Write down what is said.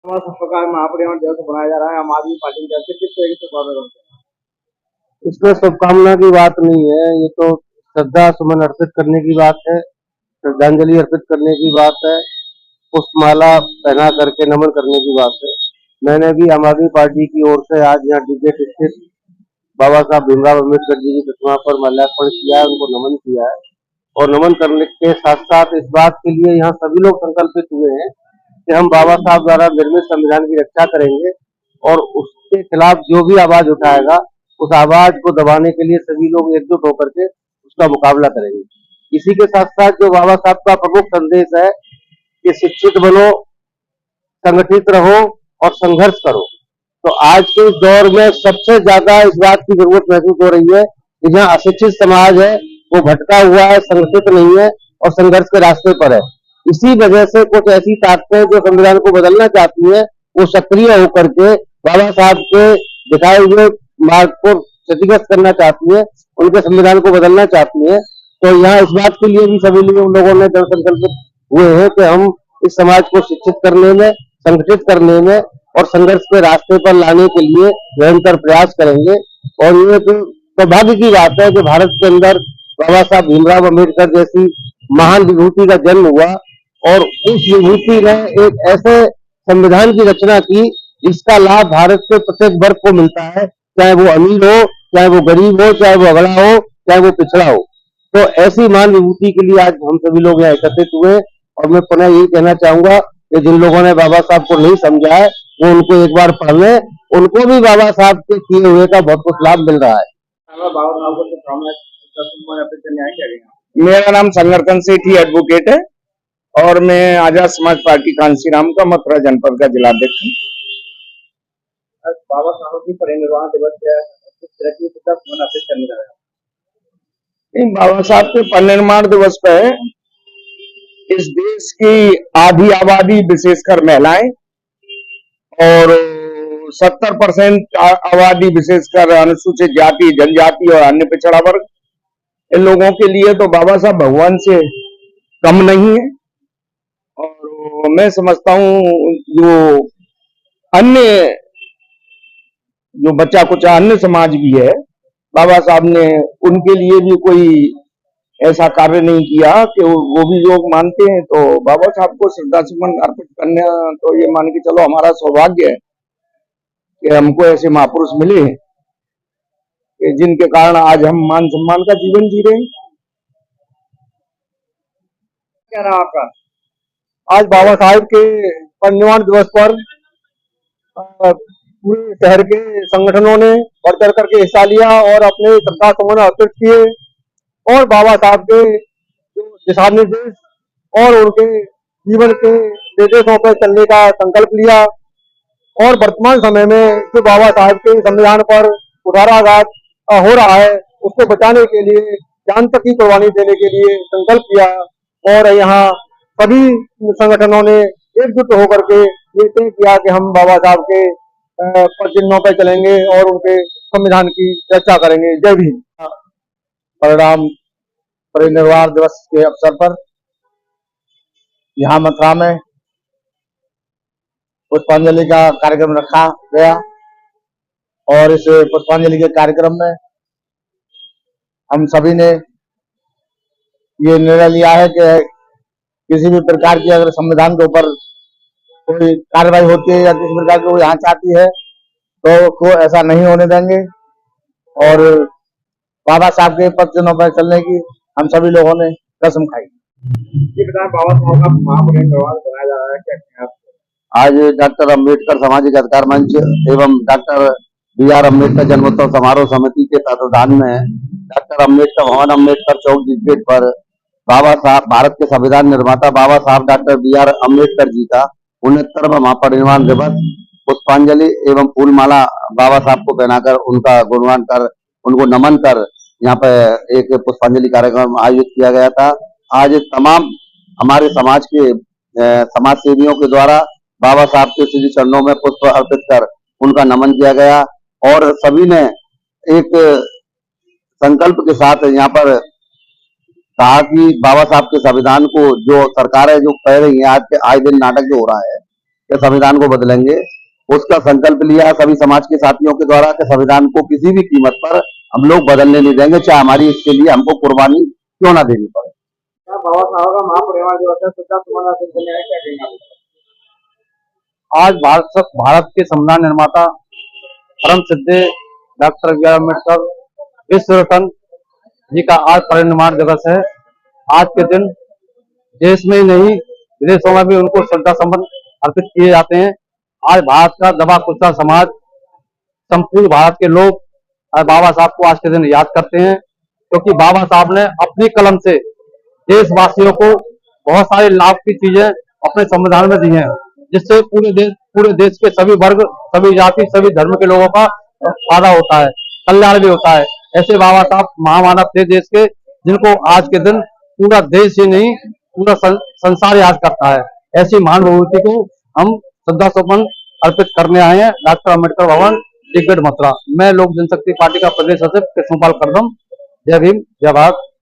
प्रकार महापरिनिर्वाण दिवस बनाया जा रहा है। आम आदमी पार्टी की तरफ से किस तरीके से स्वागत होता है? इसमें शुभकामना की बात नहीं है, ये तो श्रद्धा सुमन अर्पित करने की बात है, श्रद्धांजलि अर्पित करने की बात है, पुष्पमाला पहना करके नमन करने की बात है। मैंने भी आम आदमी पार्टी की ओर से आज यहाँ डीजेट स्थित बाबा साहब भीमराव अम्बेडकर जी की प्रतिमा पर माल्यार्पण किया है, उनको नमन किया है। और नमन करने के साथ साथ इस बात के लिए यहाँ सभी लोग संकल्पित हुए हैं कि हम बाबा साहब द्वारा निर्मित संविधान की रक्षा करेंगे और उसके खिलाफ जो भी आवाज उठाएगा उस आवाज को दबाने के लिए सभी लोग एकजुट होकर के उसका मुकाबला करेंगे। इसी के साथ साथ जो बाबा साहब का प्रमुख संदेश है कि शिक्षित बनो, संगठित रहो और संघर्ष करो, तो आज के इस दौर में सबसे ज्यादा इस बात की जरूरत महसूस हो रही है कि जहाँ अशिक्षित समाज है वो भटका हुआ है, संगठित नहीं है और संघर्ष के रास्ते पर है। इसी वजह से कुछ ऐसी ताकतें जो संविधान को बदलना चाहती है वो सक्रिय होकर के बाबा साहब के दिखाए हुए मार्ग को क्षतिग्रस्त करना चाहती है, उनके संविधान को बदलना चाहती है। तो यहाँ इस बात के लिए भी सभी लोगों ने दृढ़ संकल्पित हुए हैं कि हम इस समाज को शिक्षित करने में, संगठित करने में और संघर्ष के रास्ते पर लाने के लिए निरंतर प्रयास करेंगे। और ये तो सौभाग्य की बात है कि भारत के अंदर बाबा साहब भीमराव अम्बेडकर जैसी महान विभूति का जन्म हुआ और उस विभूति ने एक ऐसे संविधान की रचना की जिसका लाभ भारत के प्रत्येक वर्ग को मिलता है, चाहे वो अमीर हो, चाहे वो गरीब हो, चाहे वो अगड़ा हो, चाहे वो पिछड़ा हो। तो ऐसी महान विभूति के लिए आज हम सभी लोग यहाँ एकत्रित हुए और मैं पुनः यही कहना चाहूंगा कि जिन लोगों ने बाबा साहब को नहीं समझा है वो उनको एक बार पढ़ लें, उनको भी बाबा साहब के किए हुए का बहुत कुछ लाभ मिल रहा है। बाबा साहब को शुभकामनाएं अर्पित करने आए क्या? मेरा नाम संगरतन सेठी एडवोकेट है और मैं आजाद समाज पार्टी कांसीराम का मथुरा जनपद का जिलाध्यक्ष हूँ। बाबा साहब की परिनिर्वाण दिवस किस तरह की शुभकामनाएं अर्पित करने जा रहे हैं? बाबा साहब के परिनिर्वाण दिवस पर इस देश की आधी आबादी विशेषकर महिलाएं और 70% आबादी विशेषकर अनुसूचित जाति, जनजाति और अन्य पिछड़ा वर्ग, इन लोगों के लिए तो बाबा साहब भगवान से कम नहीं है। और मैं समझता हूँ जो बच्चा कुचा अन्य समाज भी है, बाबा साहब ने उनके लिए भी कोई ऐसा कार्य नहीं किया कि वो भी योग मानते हैं। तो बाबा साहब को श्रद्धा सुमन अर्पित करने, तो ये मान के चलो हमारा सौभाग्य है कि हमको ऐसे महापुरुष मिले कि जिनके कारण आज हम मान सम्मान का जीवन जी रहे हैं। क्या नाम आपका? आज बाबा साहब के परिनिर्वाण दिवस पर पूरे शहर के संगठनों ने बढ़ चढ़ करके हिस्सा लिया और अपने श्रद्धा सुमन अर्पित किए और बाबा साहब के जो दिशा निर्देश और उनके जीवन के निर्देशों पर चलने का संकल्प लिया। और वर्तमान समय में जो बाबा साहब के संविधान पर कुठाराघात हो रहा है उसको बचाने के लिए जान तक की कुर्बानी देने के लिए संकल्प किया और यहाँ सभी संगठनों ने एकजुट होकर के ये तय किया कि हम बाबा साहब के चिन्हों पर चलेंगे और उनके संविधान की रक्षा करेंगे। जय भीम। परिनिर्वाण दिवस के अवसर पर यहाँ मथुरा में पुष्पांजलि का कार्यक्रम रखा गया और इस पुष्पांजलि के कार्यक्रम में हम सभी ने ये निर्णय लिया है कि किसी भी प्रकार की अगर संविधान के ऊपर कोई कार्रवाई होती है या किसी प्रकार की यहाँ चाहती है तो को ऐसा नहीं होने देंगे और बाबा साहब के पद चिन्हों पर चलने की हम सभी लोगों ने कसम खाई। बाबा साहब का महापरिनिर्वाण बनाया जा रहा है क्या? आज डॉक्टर अम्बेडकर सामाजिक अधिकार मंच एवं डॉक्टर बी.आर. अम्बेडकर जन्मोत्सव समारोह समिति के तत्वाधान में डॉक्टर अम्बेडकर भवन, अम्बेडकर चौक गेट पर बाबा साहब, भारत के संविधान निर्माता बाबा साहब डॉक्टर बी.आर. अम्बेडकर जी का 69वां महापरिनिर्वाण दिवस पुष्पांजलि एवं फूलमाला बाबा साहब को पहनाकर उनका गुणगान कर, उनको नमन कर यहाँ पे एक पुष्पांजलि कार्यक्रम आयोजित किया गया था। आज तमाम हमारे समाज के समाज सेवियों के द्वारा बाबा साहब के श्री चरणों में पुष्प अर्पित कर उनका नमन किया गया और सभी ने एक संकल्प के साथ यहाँ पर कहा कि बाबा साहब के संविधान को जो सरकारें जो कह रही है, आज दिन नाटक जो हो रहा है कि संविधान को बदलेंगे। उसका संकल्प लिया सभी समाज के साथियों के द्वारा कि संविधान को किसी भी कीमत पर हम लोग बदलने नहीं देंगे, चाहे हमारी इसके लिए हमको कुर्बानी क्यों ना देनी पड़े। बाबा साहब का महापरिवार दिवस है, श्रद्धा सुमन अर्पित करने आए, क्या कहेंगे आप? आज भारत के संविधान निर्माता परम सिद्धे डॉक्टर बी आर अम्बेडकर विश्व रत्न जी का आज परिनिर्वाण दिवस है। आज के दिन देश में ही नहीं विदेशों में भी उनको श्रद्धा सुमन अर्पित किए जाते हैं। आज भारत का दबा कुचला समाज, संपूर्ण भारत के लोग आज बाबा साहब को आज के दिन याद करते हैं, क्योंकि बाबा साहब ने अपनी कलम से देशवासियों को बहुत सारे लाभ की चीजें अपने संविधान में दी हैं, जिससे पूरे देश के सभी वर्ग, सभी जाति, सभी धर्म के लोगों का फायदा होता है, कल्याण भी होता है। ऐसे बाबा साहब महामानव थे देश के, जिनको आज के दिन पूरा देश ही नहीं पूरा संसार याद करता है। ऐसी महान विभूति को हम श्रद्धा सुमन अर्पित करने आए हैं डॉक्टर अम्बेडकर भवन, टिकट मथुरा। मैं लोक जनशक्ति पार्टी का प्रदेश सचिव कृष्णपाल करदम। जय भीम, जय भारत।